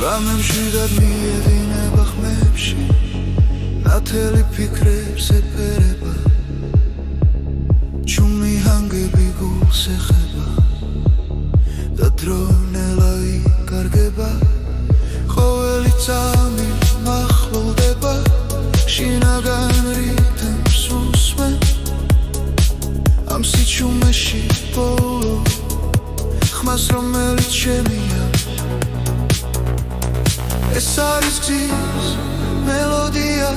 Გამემშვიდად მიედინება ხმებში ნათელი ფიქრებს ეფერება ჩუმი ჰანგები გულს ეხება და დრონელა იკარგება ყოველი წამი მახლოვდება შინაგან რითმს უსმენ ამ სიჩუმეში ბოლო ხმას რომელიც შემია ეს არის გზის მელოდია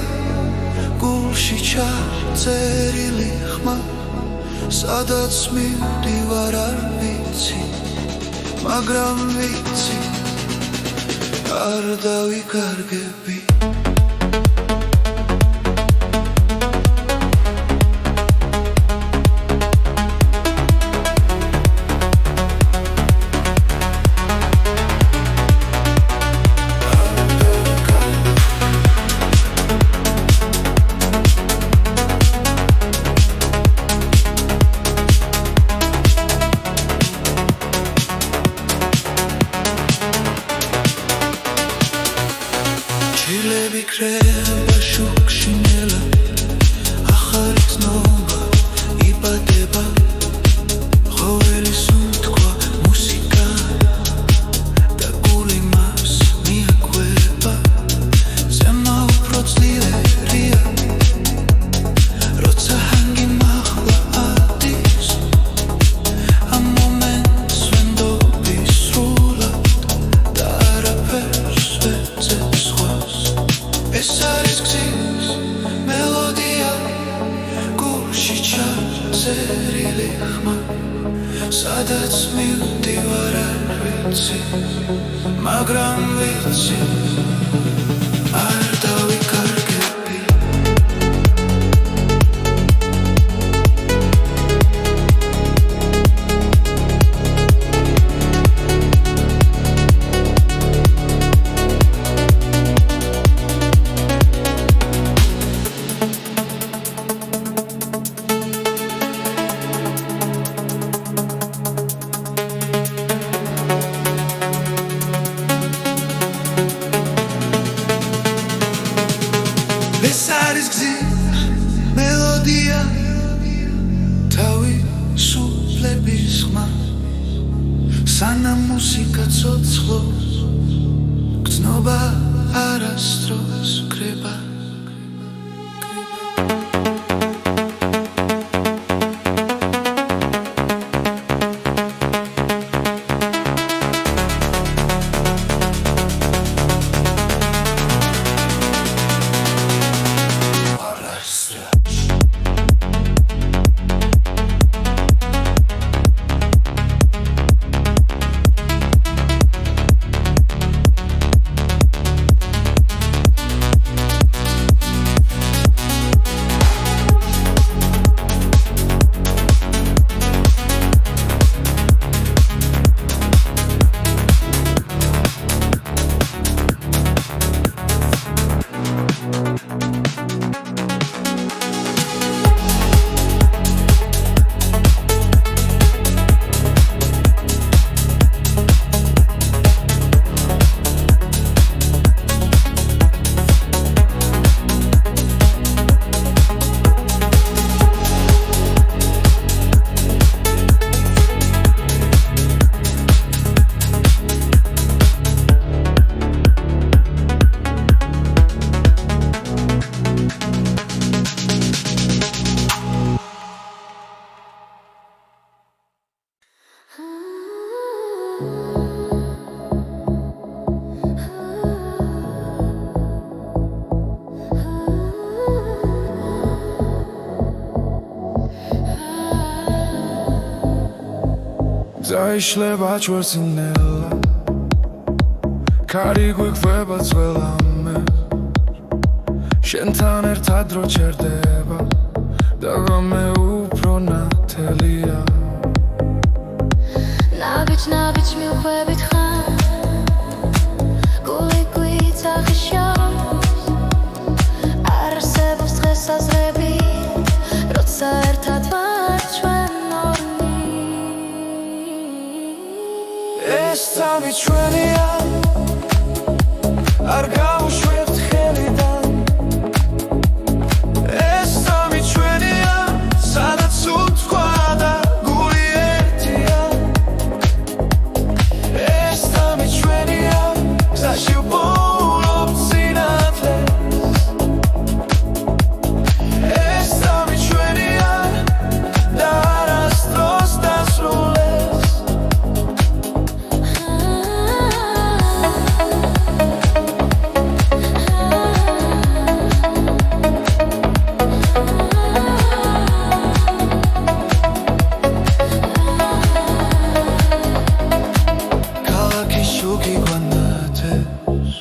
გულში ჩაწერილი ხმა სადაც მივდივარ არ ვიცი მაგრამ ვიცი არ დავიკარგები ჩილები კრება შუქში ნელა ახალი ცნობა იბადება ყოველი სუნთქვა მუსიკა და გული მას მიაკვება ზემა უფრო ძლიერია როცა ჰანგი მახლა ადის ამ მომენტს ვენდობი სრულად და არაფერს ვეძებ სხვას ეს არის გზის მელოდია გულში ჩაწერილი ხმა სადაც მივდივარ არ ვიცი მაგრამ ვიცი არ დავიკარგები ეს არის გზის მელოდია თავისუფლების ხმა სანამ მუსიკა ცოცხლობს გრძნობა არასდროს კრება დაიშლება ჩვენსინელა კარი გვიყვება ძველამე შენთან ერთად დრო ჩერდება და ღამე უფრო ნათელია ნაბიჯ მივხვებით ხარ სამი ჩვენია არ გავუშვებთ ხელიდან ეს სამი ჩვენია სადაც უთქვა და გული ერთია ეს სამი ჩვენია გზაში ვპოულობთ სინათლეს ეს სამი ჩვენია და არასდროს დასრულდეს შუქი გვანათებს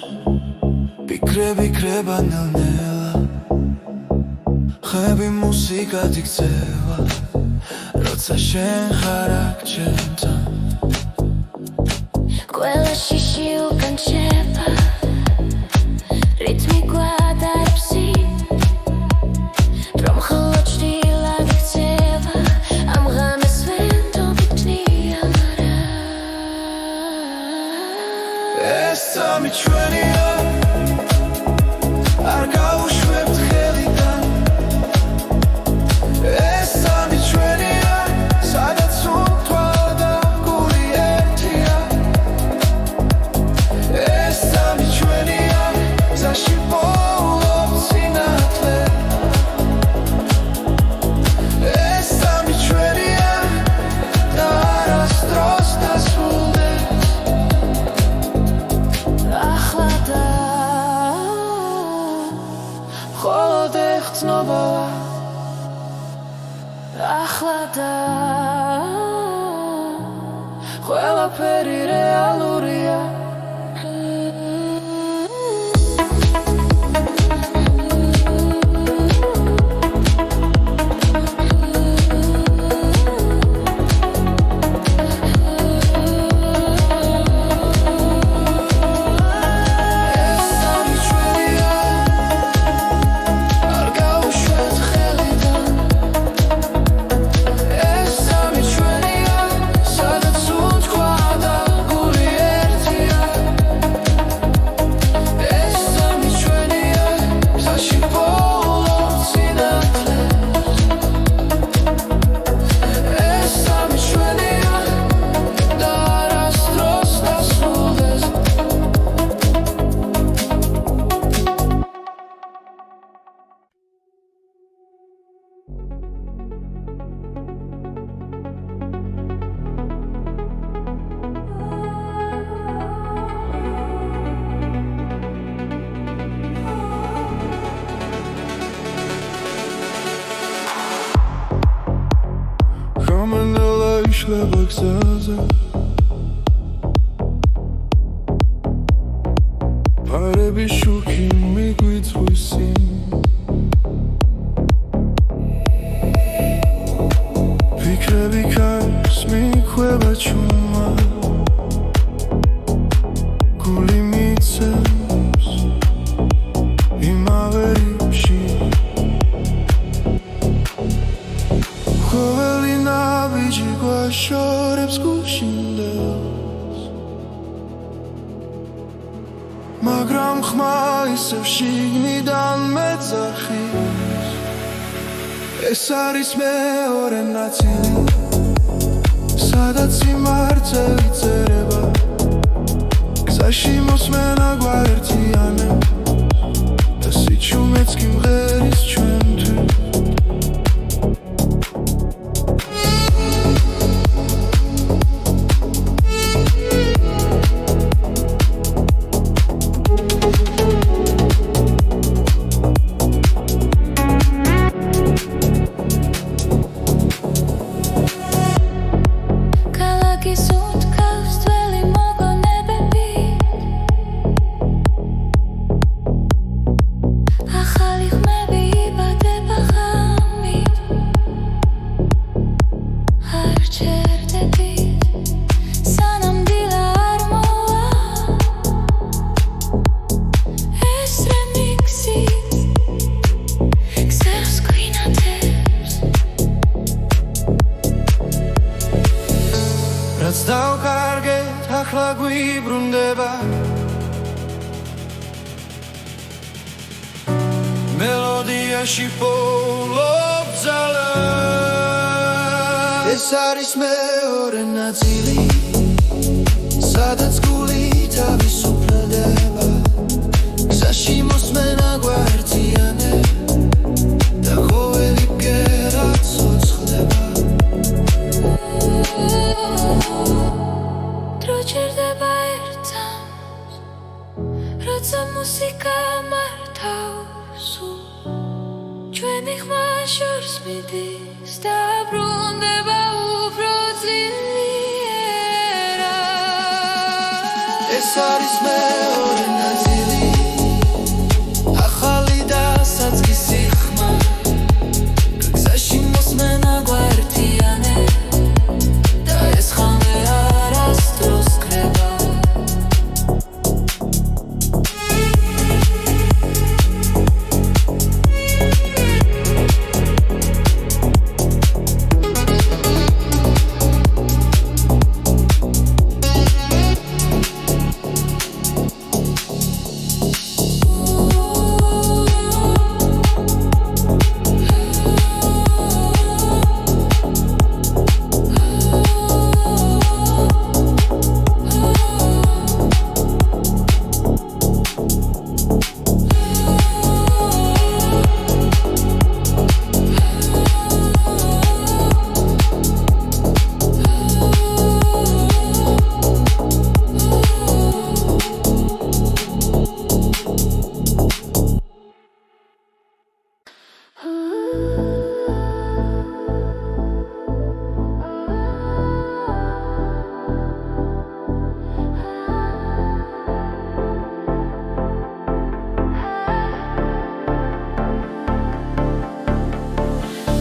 ფიქრები ქრება ნელ-ნელა ხები მუსიკად იქცევა როცა შენ ხარ აქ ჩემთან ყველა შიში უკან შევა რითმი გვადარებს რომ ხოლო ჭრილად იქცევა ამ ღამეს ვენდობ იქნია ეს სამი ჩვენია არ გავუშვებთ ხელიდან ეს სამი ჩვენია სადაც უთქვა და გული ერთია ეს სამი ჩვენია გზაში ვპოულობთ სინათლეს ეს სამი ჩვენია და არასდროს დასრულდეს ახლა და მხოლოდ ეხცნობოა ახლა და ყველაფერი რეალურია გამენელა იშლება გზაზე ფარები შუქი მიგვიწვის ფიქრები ქარს მიქვება ჩუმა გული მიცემს იმავე რიფში ყოველი ნაბიჯი გვაშორებს გუშინდელს მაგრამ ხმა ისევ შიგნიდან მეძახის ეს არის მეორე ნაწილი სადაც სიმართლე იწერება გზაში მოსმენა გვაერთიანებს და სიჩუმეც კი მღერის ჩვენთვის ახალი ხმები ბრუნდება მელოდიაში პოულობ ძალას ეს არის მეორე ნაწილი სადაც გული თავისუფლდება გზაში მოსმენა გვაერთიანე და ყოველი ბგერა ცოცხლდება დრო ჭირდება ერთად როცა მუსიკა მართავს ჩვენი ხმა შორს მიდის და ბრუნდება უფრო ძლიერად ეს არის მეორე ნაწილი ახალი და საწყისი ხმა გზაში მოსმენა გვაერთიანე და ეს ხამე არასდროს კრება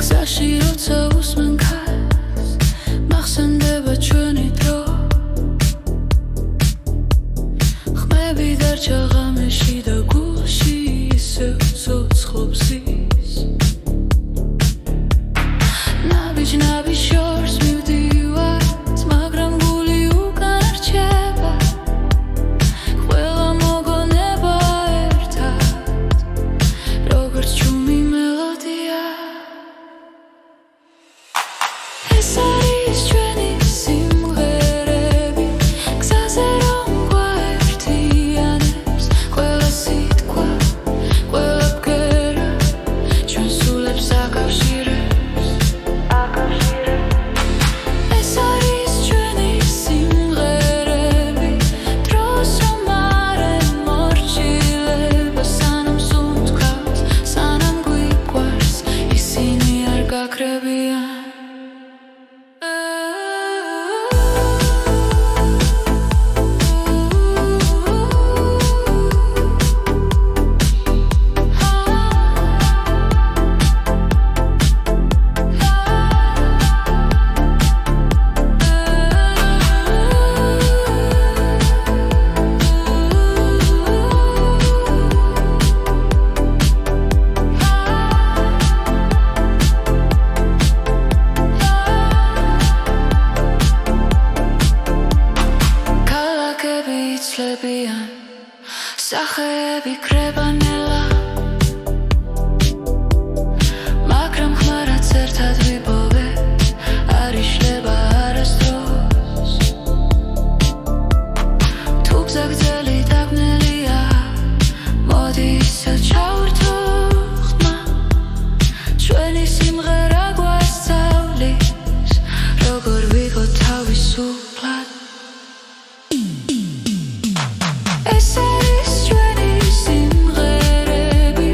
გზაში როცა უსმენ ქარს მახსენდება ჩვენი დრო ხმები დარჩა ღამეში და გულში ისევ ცოცხლობს ის ნაბიჯ შორს მივდივართ მაგრამ გული უკან რჩება ყველა მოგონება ერთად როგორც ჩუმი მელოდია ეს არის ჩვენი სიმღერები გზაზე რომ გვაერთიანებს ყველა სიტყვა ყველა ბგერა ჩვენ სულებს აკავშირებს ეს არის ჩვენი სიმღერები დროს რომ არ ემორჩილება სანამ სუნთქავს სანამ გვიყვარს ისინი არ გაქრებიან იცლებიან სახეები კრებანელა მაგრამ ხმარაც ერთად ვიპოვეთ არ იშლება არასდროს თუ გზა გრძელი დაბნელია მოდი ისევ ჩავერთო ხმა ჩვენი სიმღერა გვასწავლის როგორ ვიყო თავისუფლად ეს არის ჩვენი სიმღერები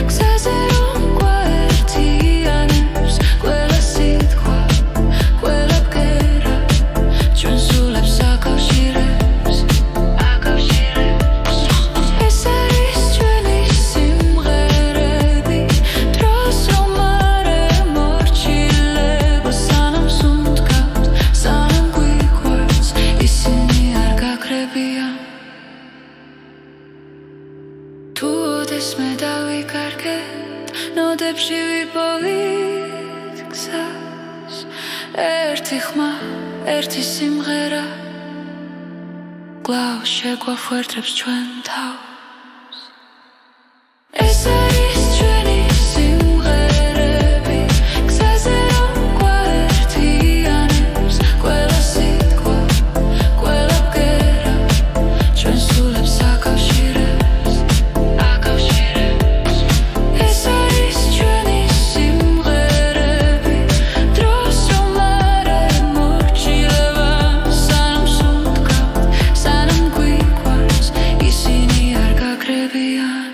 გზაზე რომ გვაერთიანებს ყველა სიტყვა ყველა ბგერა ჩვენ სულებს აკავშირებს ეს არის ჩვენი სიმღერები დროს რომ არ ემორჩილება სანამ სუნთქავს სანამ გვიყვარს ისინი არ გაქრებიან თუ ოდესმე დავიკარგეთ ნოდებში ვიპოვით გზას ერთი ხმა ერთი სიმღერა კлау შეგვახვერდებს ჩვენ თავს ეს არის ჩვენი სიმღერები გზაზე რომ გვაერთიანებს ყველა სიტყვა ყველა ბგერა ჩვენ სულებს აკავშირებს ეს არის ჩვენი სიმღერები დროს რომ არ მორჩილება სანამ სუნთქავთ სანამ გვიყვარს ისინი არ გაგრებიან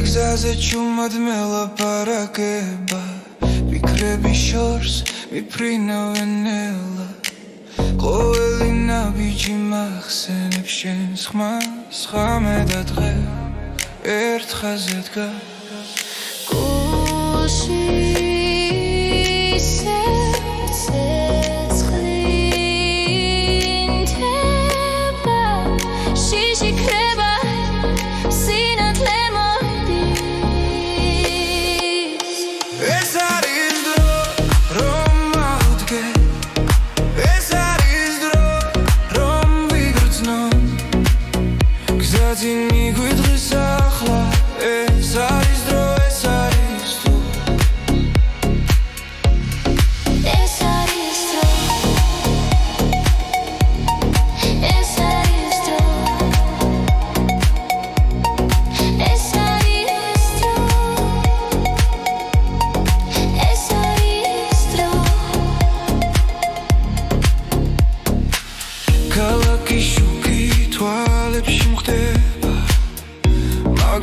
გზაზე ჩუმად მელაპარაკება ვიქრები შორს მიფრინავენ ელა ყოველი ნაბიჯი მახსენებს შენს ხმას ხამე და დღე ერთ ხაზზე დგას გულში ცეცხლინთება შიში ქრება სინათლე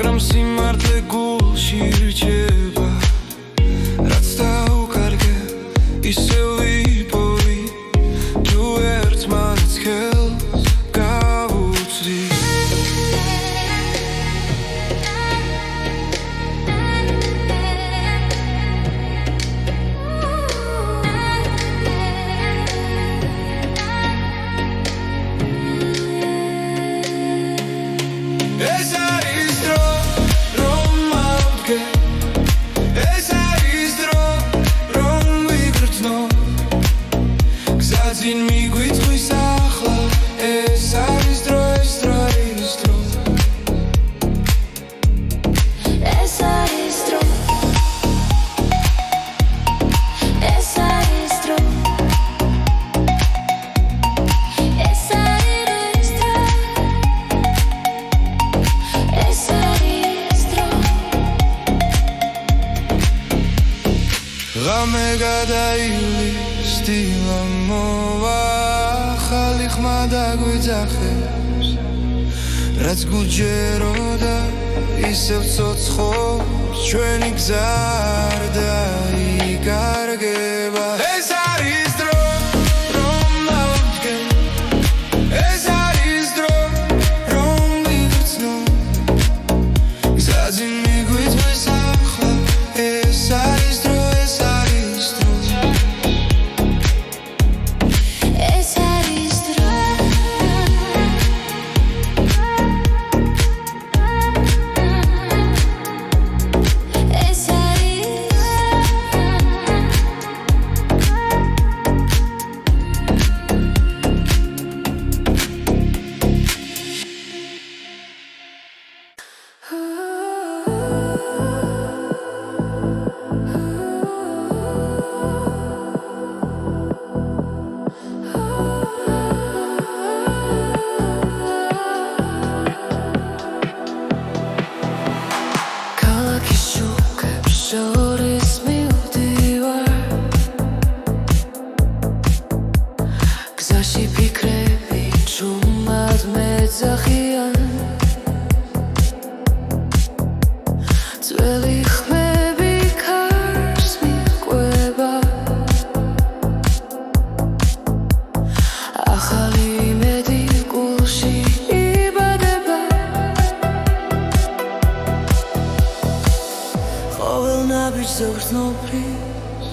მაგრამ სიმართლე გულში რჩება რაც დაუკარგე ისევ ვიპოვი თუ ერთმანეთს ხელს გავუწვდი ეს არის დრო რომ ავდგე ეს არის დრო რომ ვიგრძნო გზაძინ მიგვიწვის ახლა ეს არის დრო ეს არის დრო ეს არის დრო ეს არის დრო ეს არის დრო ღამე გადაივლის დილა მოვა ახალი ხმა დაგვიძახებს რაც გულჯეროდა ისევ ცოცხობს ჩვენი გზა არ დაიკარგება ეს არის დრო რომ ავდგე ეს არის დრო რომ ვიგრძნო გზაძინ მიგვიწვის ახლა ეს არის დრო ვიჟზე ვრძნობრის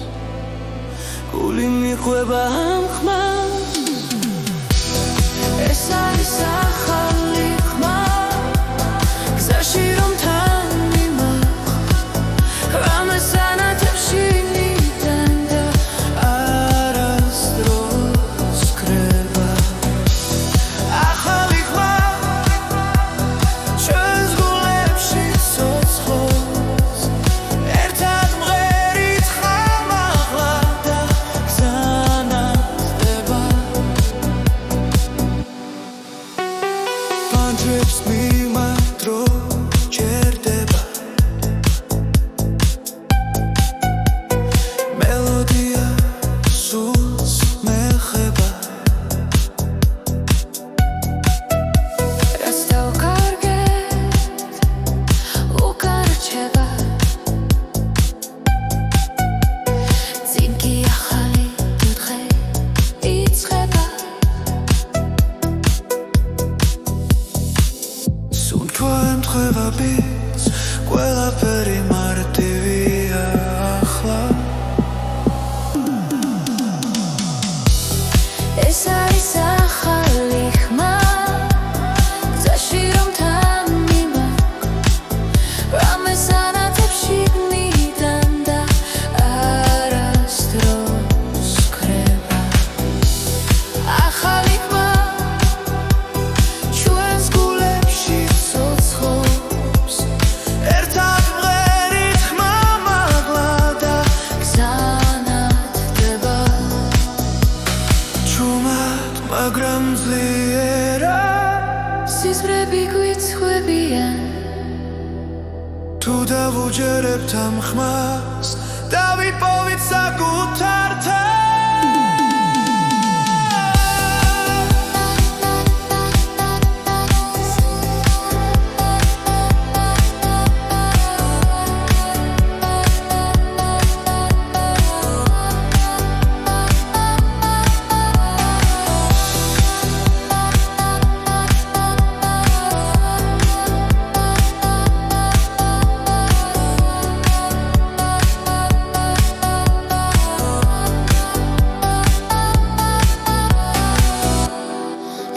გული მიყვება ამ ხმას ეს არის ახალი ხმა გზაში რომ თან მიმახვ რამეს ანათებში ნიდან და არასდროს კრება ახალი ხმა ჩვენს გულებში ცოცხლობს ერთად მღერით ხამაღლა და გზანახდება პანჯრებს მიმართრო ჯერდება მელოდია სულს მეხება რაც დავკარგეთ უკან რჩება წინ კი ახალი დღე იწყება სუნთქვა ემთხვევა ბიძ ყველაფერი მარტივია ახლა ეს არის ახალი ხმა გზაში რომ თან მიმახვ რამეს ანათებში ნიდან და არასდროს კრება ახალი ხმა ჩვენს გულებში ცოცხლობს ერთად მღერით ხმამაღლა და გზანახდება ჩუმად მაგრამ ძლიერა სიზმრები გვიცხვებიან თუ დავუჯერებთ ამ ხმას დავიპოვით საკუთარ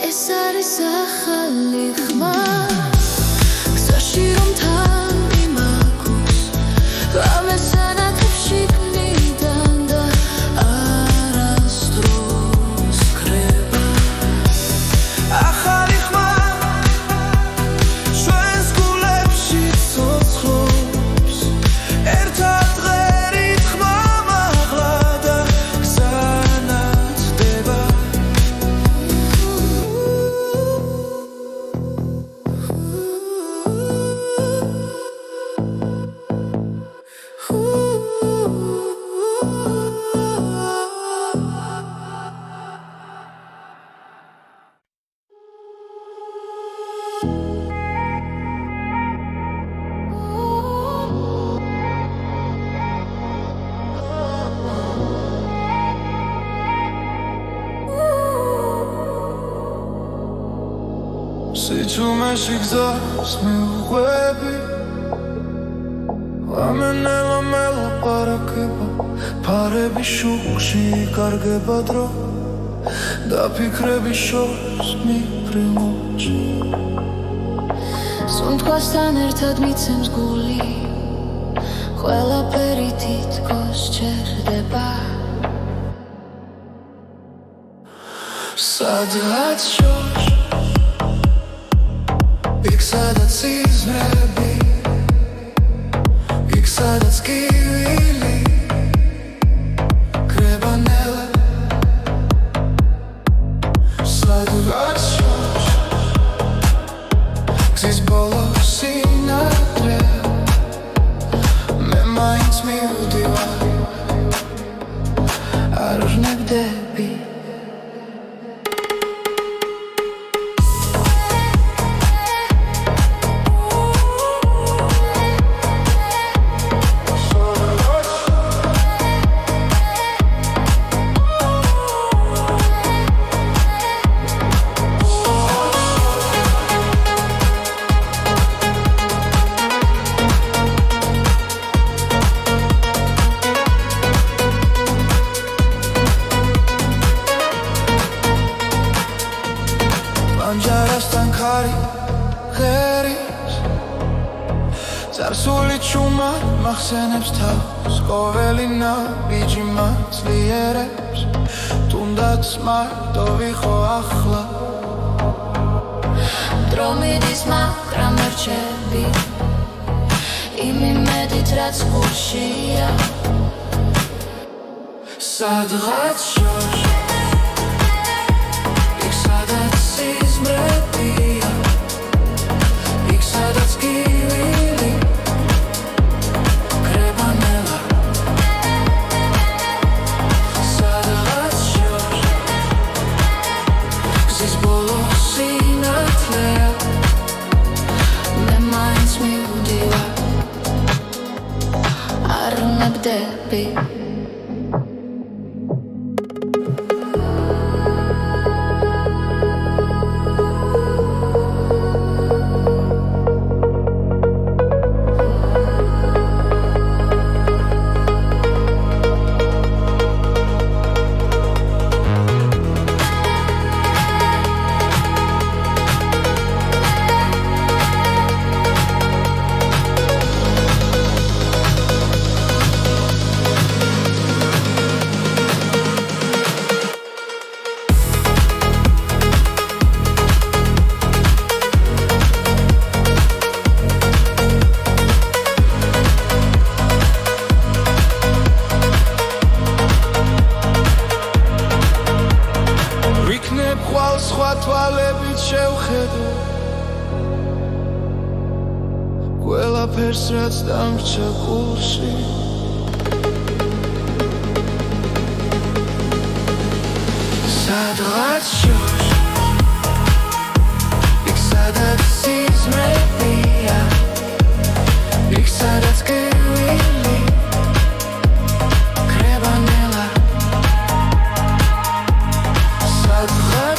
ეს არის ახალი ხმა გზაში რომ თან მიმაგვს რამეს ანათებში ნიდან და არასდროს კრება ახალი ხმა ჩვენს გულებში ცოცხლობს ერთად მღერით ხმამაღლა და გზანახდება სიჩუმეში გზას მივყვები ლამენელა მელაპარაკება ფარები შუქში კარგება დრო და ფიქრები შორს მიფრინოჩი სუნთქვასთან ერთად მიცემს გული ყველაფერი თითქოს ჩერდება სადღაც შორს იქ სადაც სიზმრები იქ სადაც კივილი კრება ნელა სადღაც შორს გზის ბოლო სინათლე მე მაინც მივდივარ არ ვნებდები ახსენებს თავს ყოველი ნაბიჯი მაძლიერებს თუნდაც მარტო ვიყო ახლა დრო მიდის მაგრამ მერჩები იმ იმედით რაც გულშია სადღაც შორს იქ სადაც სიზმრებია იქ სადაც გივილი კრება ნელა სადღაც შორს გზის ბოლო სინათლეა მე მაინც მივდივარ არ ნებდები სხვა თვალებით შევხედო ყველაფერს რაც დამრჩა გულში სადღაც შორს იქ სადაც სიზმრებია იქ სადაც გივილი კრება ნელა სადღაც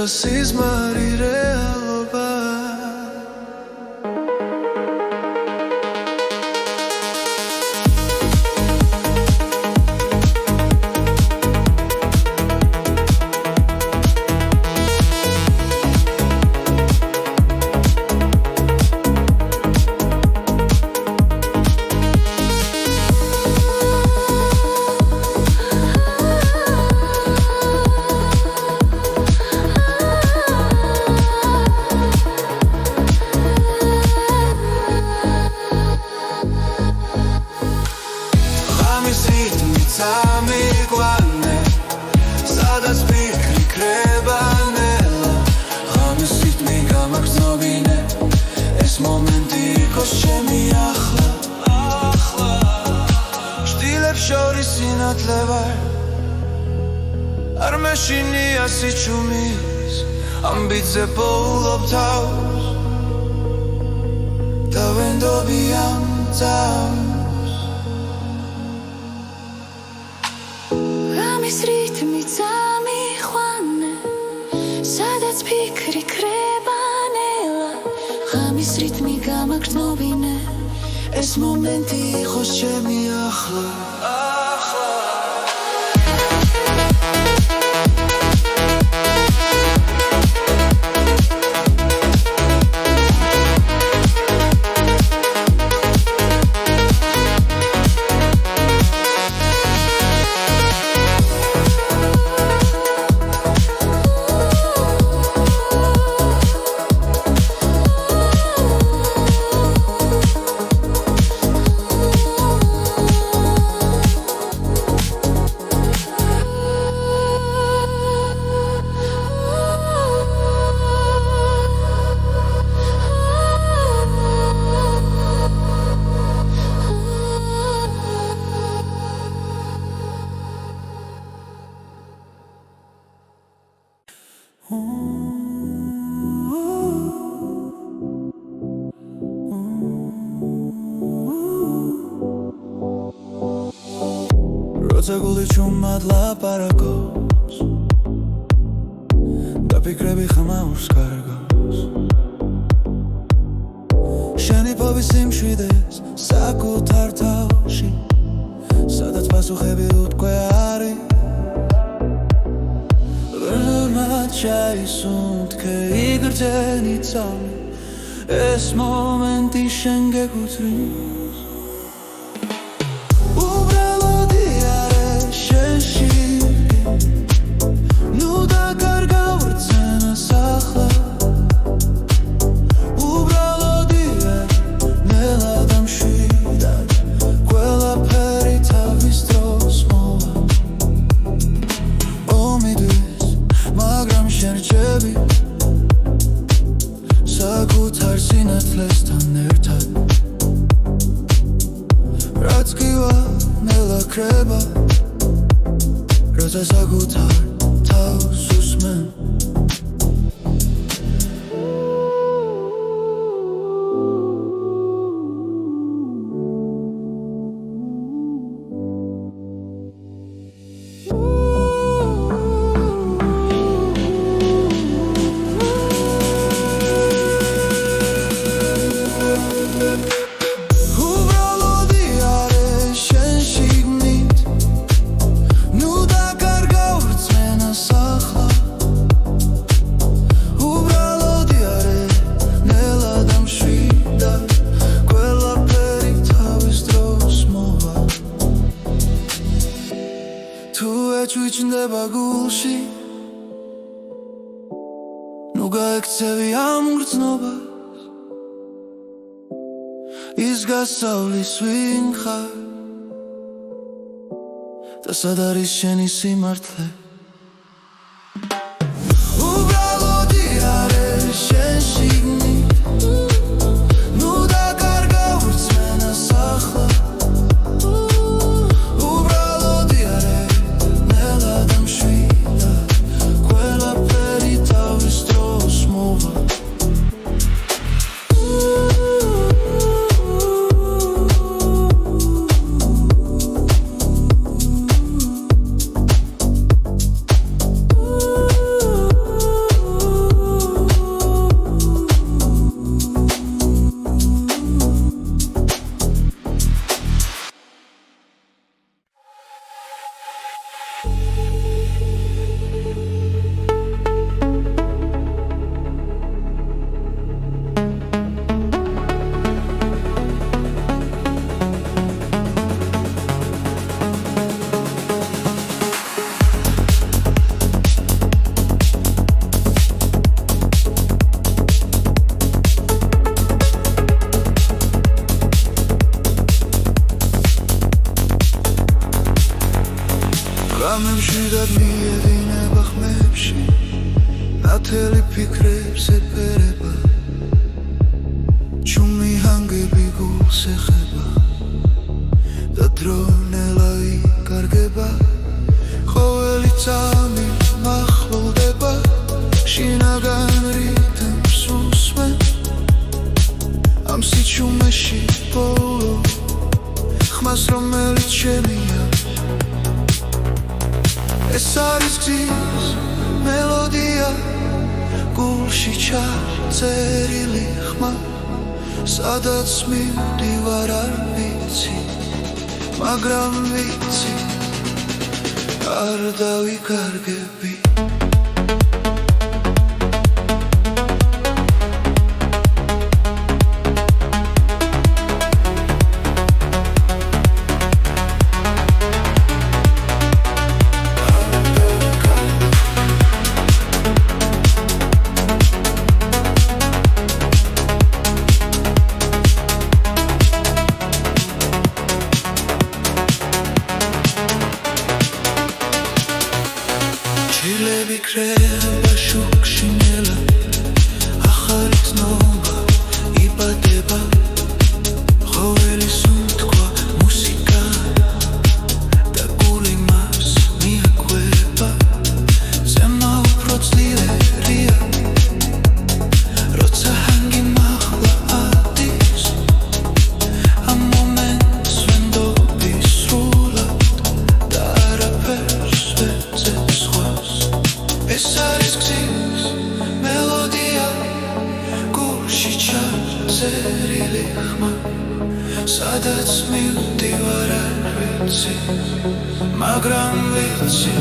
სიზმარი რეალობა ძლევარ არ მეშინია სიჩუმის ამბიძე პოულობ თავს და ვენდობი ამ წავს ამის რითმი წამიყვანე სადაც ფიქრი ქრება ნელა ამის რითმი გამაგრძნობინე ეს მომენტი იყოს ჩემი ახლა როცა გული ჩუმად ლაპარაკობს და ფიქრები ხმაურს კარგავს შენი ფობის სიმშვიდეს საკუთარ თავში სადაც პასუხები უთქვე არის ველმად ჩაისუნთქე იგრძენი წამი ეს მომენტი შენ გეკუთვნის საკუთარ სინათლესთან ერთად რაც გივა ნელა ქრება როცა საკუთარ თავს უსმენ ჩუჩნდება გულში ნუ გაექცევი ამ გრძნობას ის გასავლის ვინ ხარ და სად არის შენი სიმართლე უბრალოდი არის შენ შიგნით ნუ დაკარგავ რწმენას ახლა ამემშვიდად მიედინება ხმებში ნათელი ფიქრებს ეფერება ჩუმი ჰანგები გულს ეხება და დრო ნელა იკარგება ყოველი წამი მახლოვდება შინაგან რიტმს უსმენ ამ სიჩუმეში ბოლო ხმას რომელიც შემია ეს არის გზის მელოდია გულში ჩაწერილი ხმა სადაც მივდივარ არ ვიცი მაგრამ ვიცი არ დავიკარგები ჭირლები კრება შუქში ნელა ახალი ცნობა იბადება ყოველი სუნთქვა მუსიკა და გული მას მიაკვება ზემა უფრო ძლიერია როცა ჰანგი მაღლა ადის ამ მომენტს ვენდობი სრულად და არაფერს ვეძებ სხვას ეს არის გზის მელოდია გულში ჩაწერილი ხმა სადაც მივდივარ არ ვიცი მაგრამ ვიცი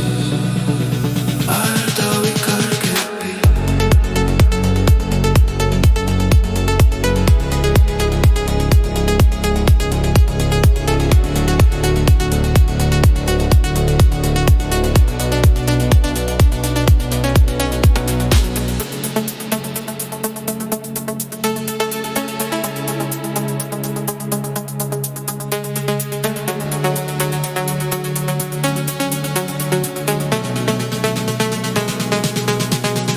არ დავიკარგები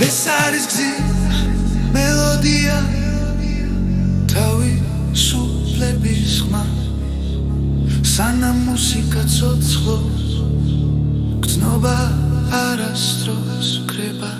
ეს არის გზის მელოდია თავისუფლების ხმა სანამ მუსიკა ცოცხლობს გრძნობა არასდროს კრება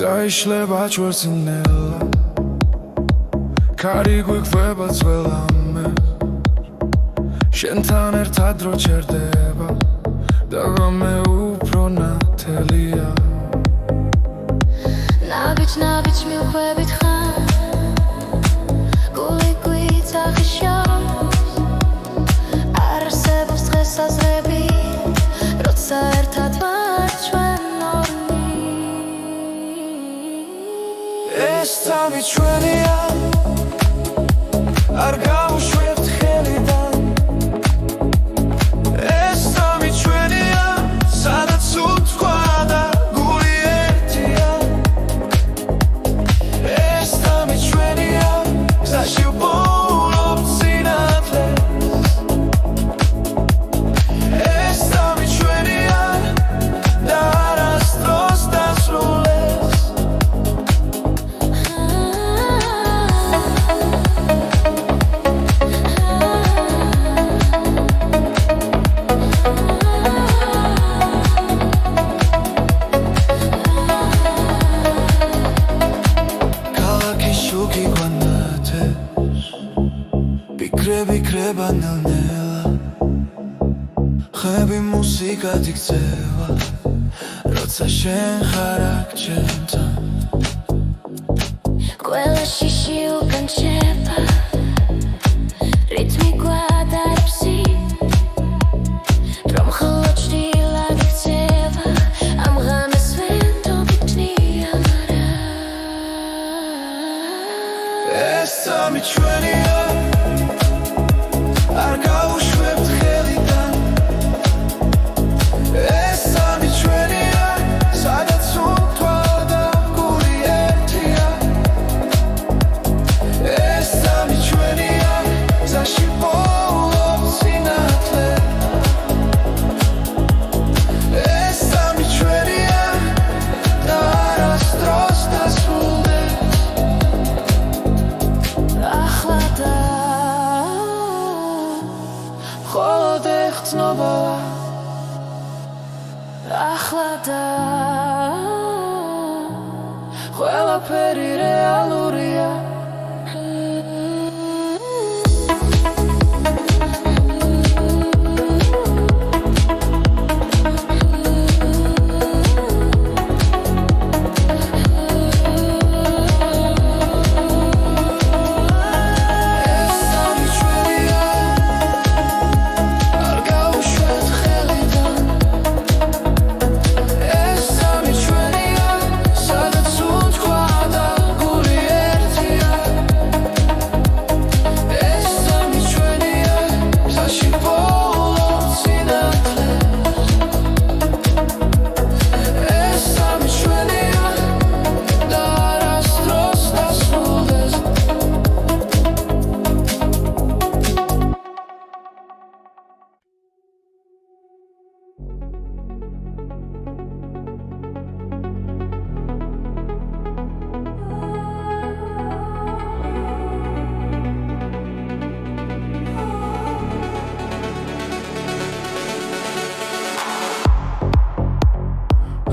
Zaişleba çvărținela Cari guiqveba țvelame Shentan ertad ro çerdeba Dagame upro natelia ნაბიჯ მივხვებით ხარ გული გვიცახიშავს არ არსებობს დღესაზრები როცა ერთად ვართ ჩვენ ორნი ეს წამი ჩვენია არ გავუშვებთ ხელიდან ეს წამი ჩვენია სადაც უთქვა და გული ერთია ეს წამი ჩვენია ვიქრება ნელ-ნელა ხები მუსიკად იქცევა როცა შენ ხარ აქ ჩემთან ყველა შიში უკან შეება რითმი გვადარებს რომ ხოლო ჭრილად იქცევა ამ ღამეს ვენდობიტნია მარა ეს სამი ჩვენია არ გავუშვებთ ხელიდან ეს სამი ჩვენია სადაც უთვალ და გული ერთია ეს სამი ჩვენია გზაში პოულობ სინათლე ეს სამი ჩვენია და არასდროს დასრულდეს ახლა და მხოლოდ ეხცნობაა ახლა და ყველაფერი რეალურია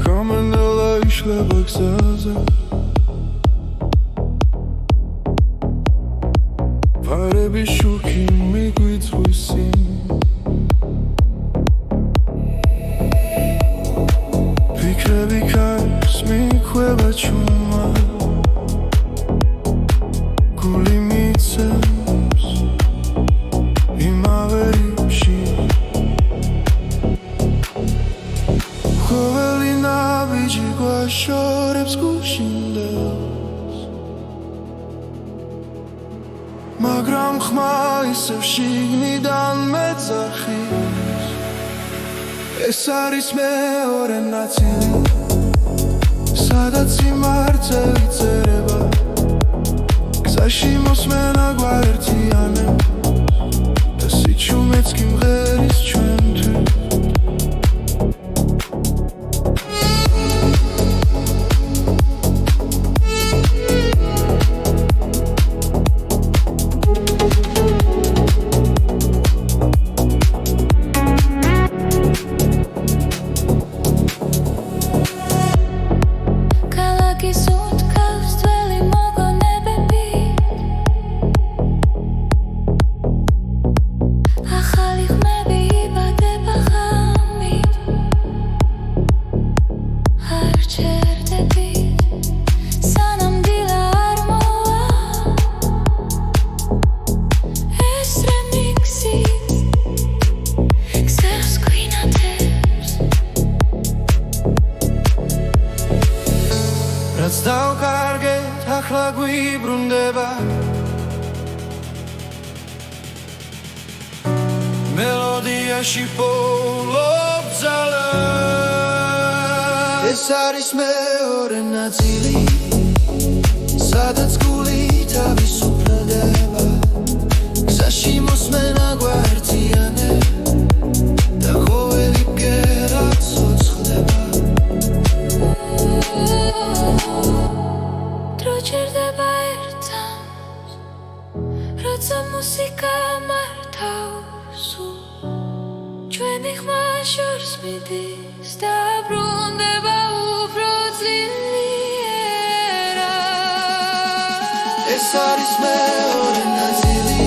Გამენელა იშლება გზაზე ფარები შუქი მიგვიწვისინ ფიქრები კარს მიხვევა ჩუმა გული მიცემს იმავე რიფში ყოველი ნაბიჯი გვაშორებს გუშინდელს მაგრამ ხმა ისევ შიგნიდან მეძახის ეს არის მეორე ნაწილი სადაც სიმართლე იწერება გზაში მოსმენა გვაერთიანებს და სიჩუმეც კი მღერის ჩვენთვის ქალაქის უთქავს ძველი მოგონებები ახალი ხმები იბადება ღამით არ ჩერდებით სანამ დილა არ მოვა ეს რემიქსი გზებს გვინათებს რაც დავკარგეთ ახლა გვიბრუნდება მელოდიაში პოულობ ძალა ეს არის მეორე ნაწილი სადაც გული თავისუფლდება გზაში მოსმენა გვაერთიანებს და ყოველი ბგერა ცოცხლდება დრო ჩერდება ერთად როცა მუსიკა მართავს ჩვენი ხმა შორს მიდის და ბრუნდება უფრო ძლიერად ეს არის მეორე ნაწილი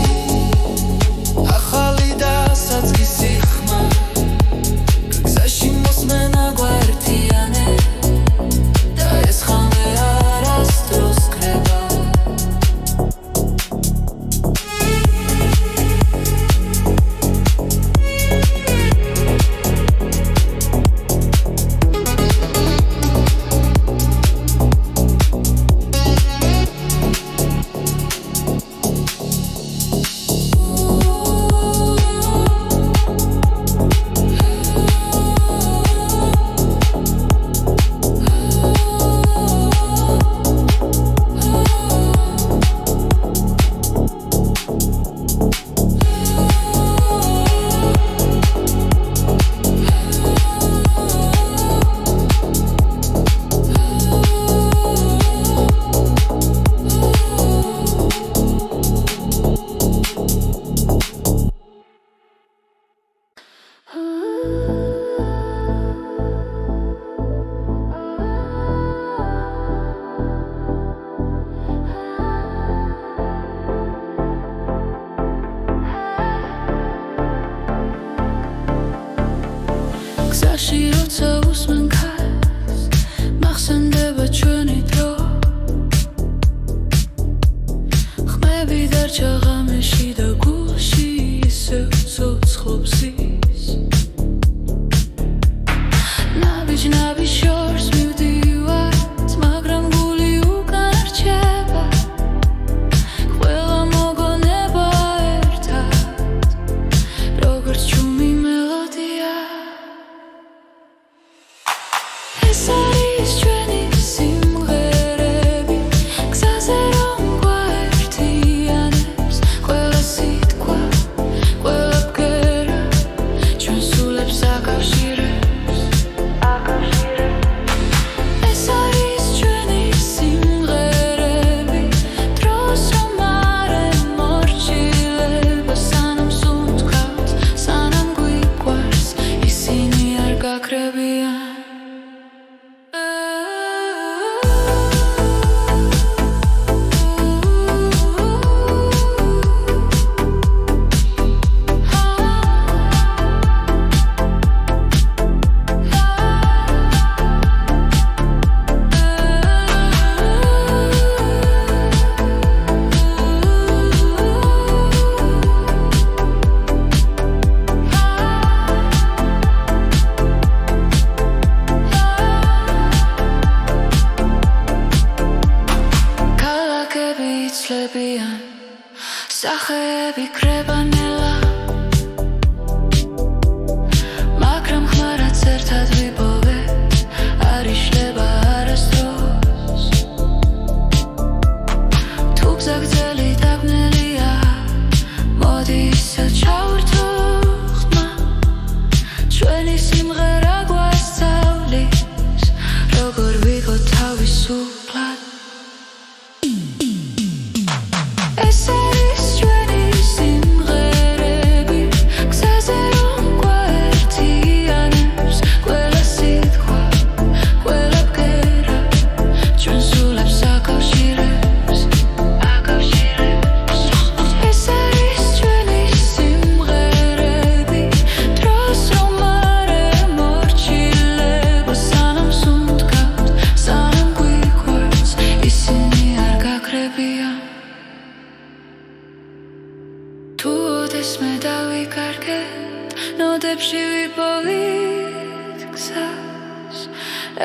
მე დავიკარგებ ნოდებში ვიპოვით გზას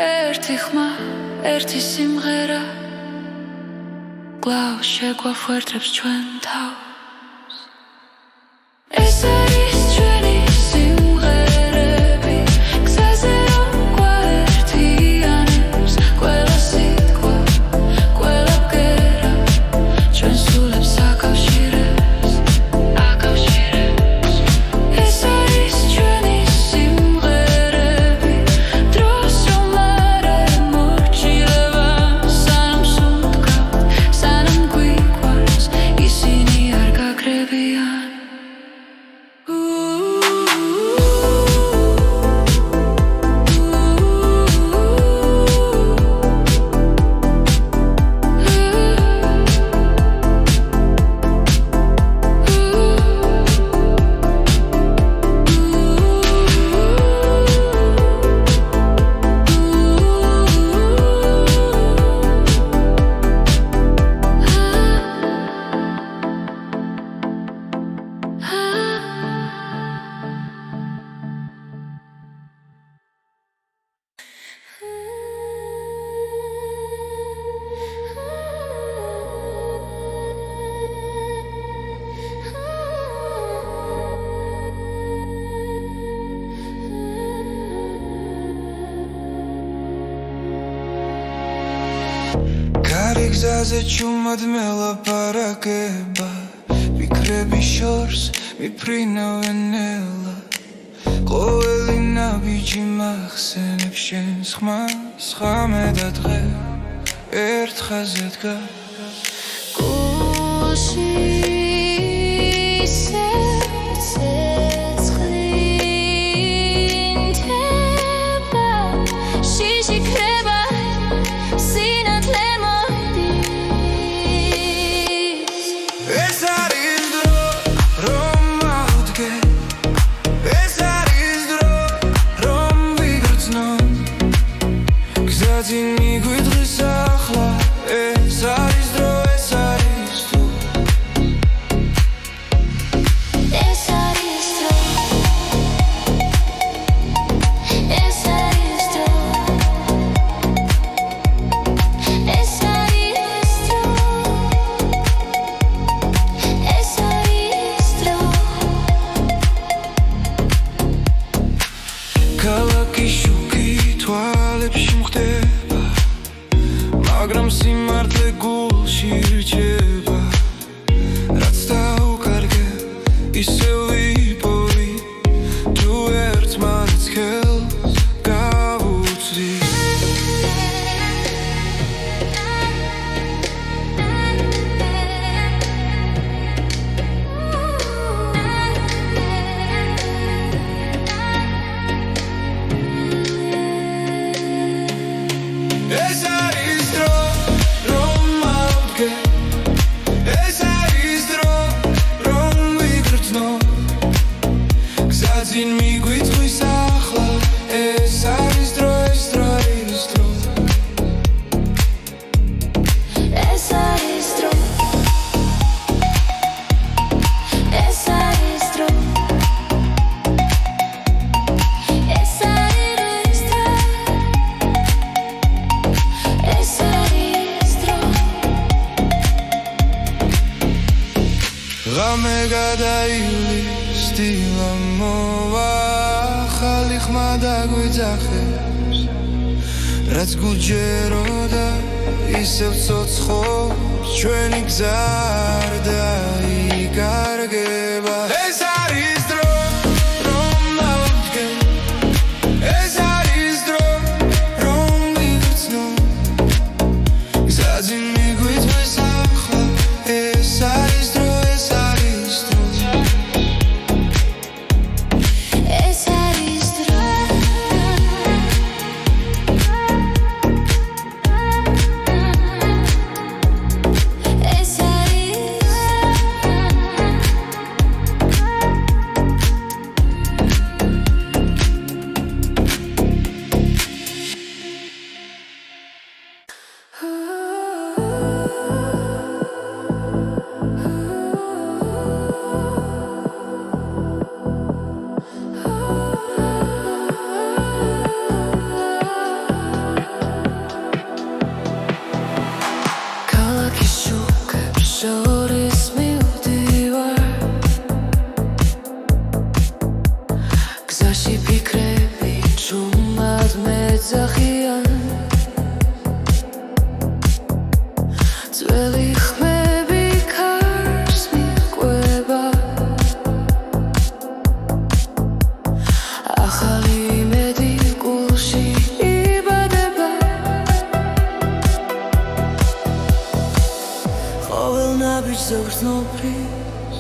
ერთი ხმა ერთი სიმღერა კлау შეგვახვერდებს ჩვენ თავს ეს არის ჩვენი სიმღერები გზაზე რომ გვაერთიანებს ყველა სიტყვა ყველა ბგერა ჩვენ სულებს აკავშირებს ეს არის ჩვენი სიმღერები დროს რომ არ მორჩილება სანამ სუნთქავთ სანამ გვიყვარს ისინი არ გაგრებიან გზაზე ჩუმად მელაპარაკება ფიქრები შორს მიფრინავენ ელა ყოველი ნაბიჯი მახსენებს შენს ხმას ხამე და დღე ერთ ხაზზე დგას გულში ცეცხლინთება შიში ქრება სინათლე მაგრამ სიმართლე გულში რჩება რაც დაუკარგე ისევ ვიპოვი თუ ერთმანეთს ხელს გავუწდი ღამე გადაივლის დილა მოვა ახალი ხმა დაგვიძახებს რაც გუჯეროდა ისევ ცოცხობს ჩვენი გზა არ დაიკარგება ეს არის დრო რომ ავდგე ეს არის დრო რომ ვიგრძნო გზაზე მიგვიწვის ახლა ეს არის დრო ოძახიან ძველი ხმები ქარს მიჰყვება ახალი იმედი გულში იბადება ყოველ ნაბიჯს ზოგრძნობის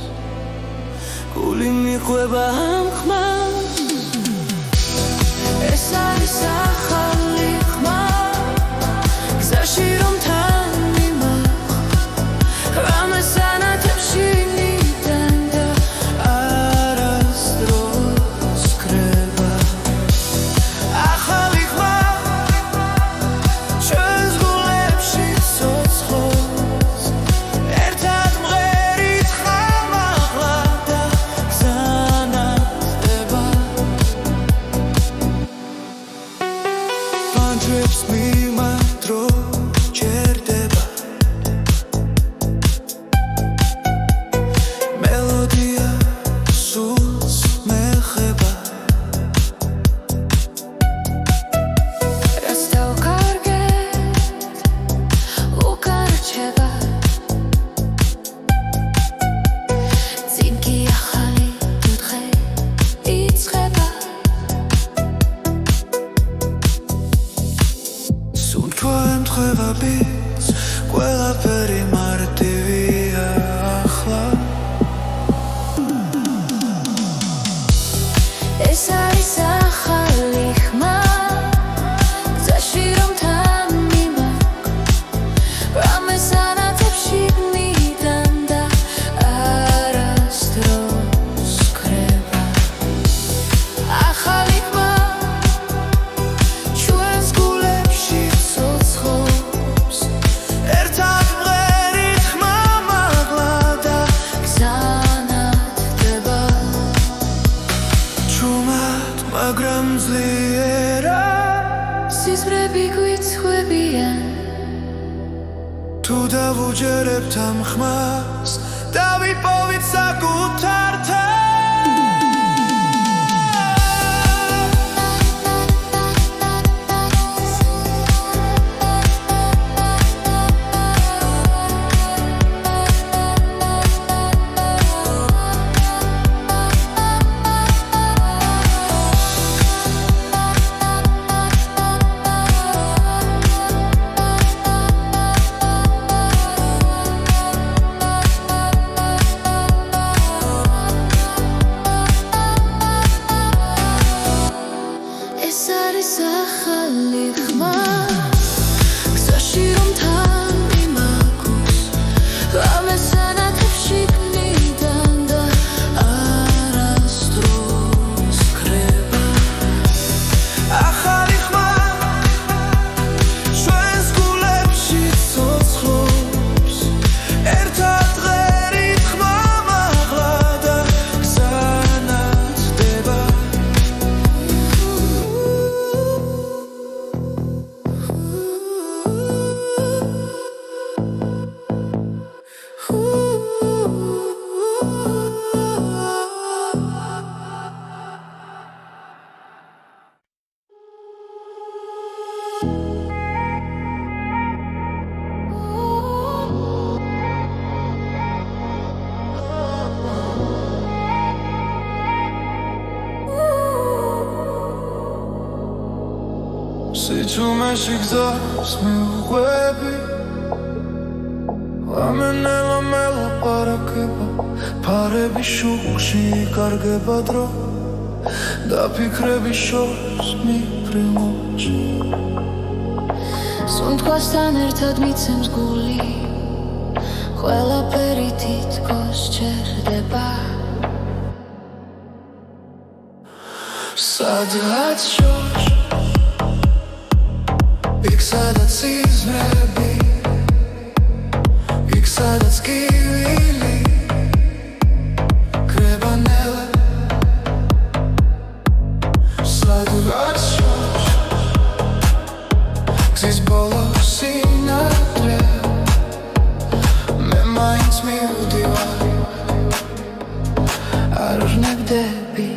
გული მიჰყვება ამ ხმას ეს არის ახალი ხმა გზაში რომ თან მიმახვ რამეს ანათებში ნიდან და არასდროს კრება ახალი ხმა ჩვენს გულებში ცოცხლობს ერთად მღერით ხამაღლა და გზანათდება Dreams me my throat ჭერდება მელოდია სულს მეხება რაც დავკარგეთ უკან რჩება წინ კი ახალი დღე იწყება სუნთქვა ემთხვევა ბიძ ყველაფერი მარტივია ახლა ეს არის ახალი ხმა გზაში რომ თან მიმახვ რამეს ანათებში ვნიდან და არასდროს კრება ახალი ხმა ჩვენს გულებში ცოცხლობს ერთად მღერით ხმამაღლა და გზანათდება ჩუმად მაგრამ ძლიერა სიზმრები გვიცხვებიან თუ დავუჯერებთ ამ ხმას დავიპოვით საკუთარ ეს არის ახალი ხმა გზაში რომ თან მიმაგვს რამეს ანათებში ვნიდან და არასდროს კრება ახალი ხმა ჩვენს გულებში ცოცხლობს ერთად მღერით ხმამაღლა და გზანათდება სიჩუმეში გზას მიუყვები ლამენელა მელაპარაკება ფარები შუქში იკარგება დრო დაფიქრების შორს მიფრინოჩი სუნთქვასთან ერთად მიცემს გული ყველაფერი თითქოს ჩერდება სადღაც შორს იქ სადაც სიზმრები იქ სადაც კივილი კრება ნელა სადღაც შორს გზის ბოლო სინათლე მე მაინც მივდივარ არ ვნებდები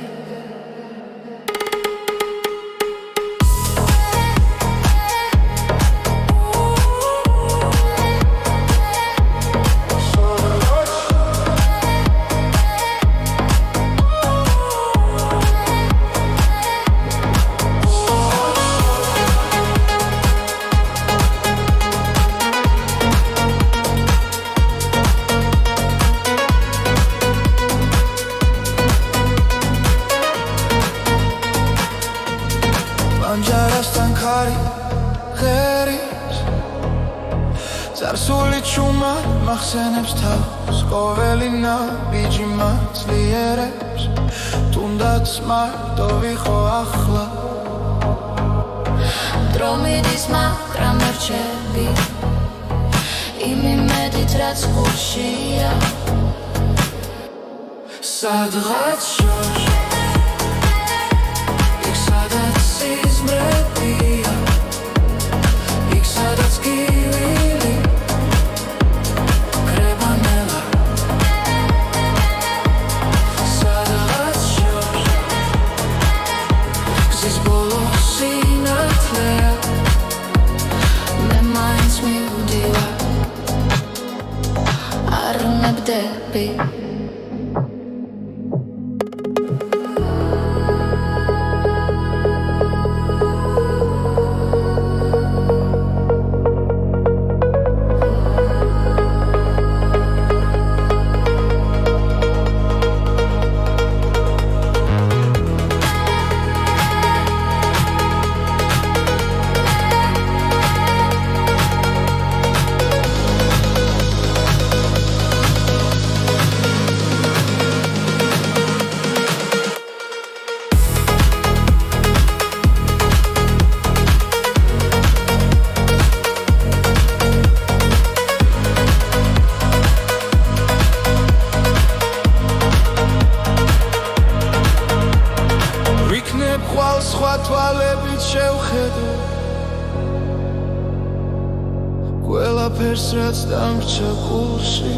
ჩუმად მახსენებს თავს ყოველი ნაბიჯი მაძლიერებს თუნდაც მარტო ვიყო ახლა დრო მიდის მაგრამ რჩები იმ იმედით რაც გულშია სადღაც შორს იქ სადაც სიზმრებია იქ სადაც გივილი კრება ნელა სადღაც შორს გზის ბოლო სინათლეა მე მაინც მივდივარ არ ნებდები სხვა თვალებით შევხედო ყველაფერს რაც დამრჩა გულში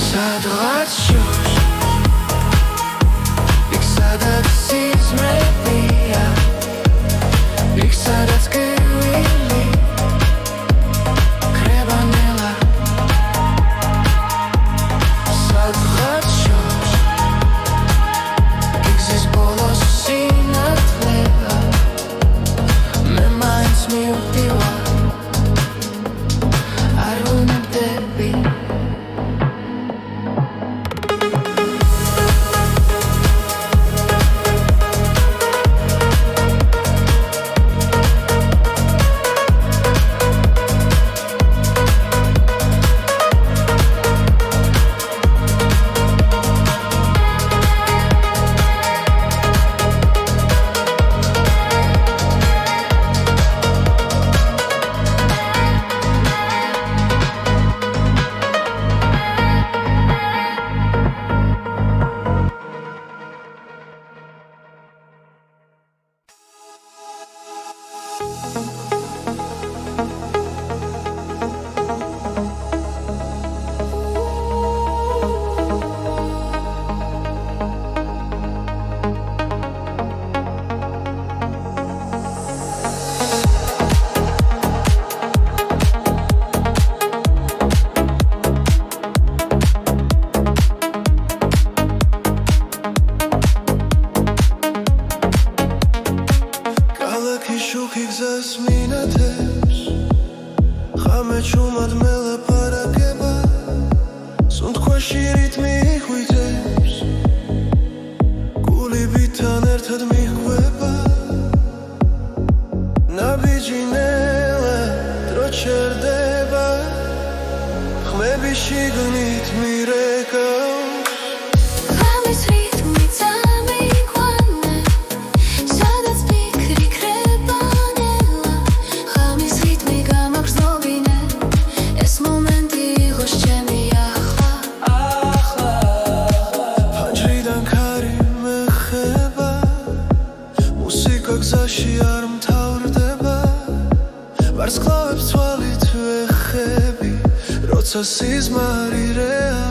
სადღაც შორს იქ სადაც სიზმრებია იქ სადაც გივილი კრება ნელა სადღაც ჩუმად მელაპარაკება სუნთქვაში რიტმი ხვიტებს გულიბთან ერთად მიხვება ნაბიჯი ნელა დრო ჩერდება ხმები შიგნით მირეკავს გზაში არ მთავრდება ვარსკვლავებს თვალით ვეხები როცა სიზმარი რეალია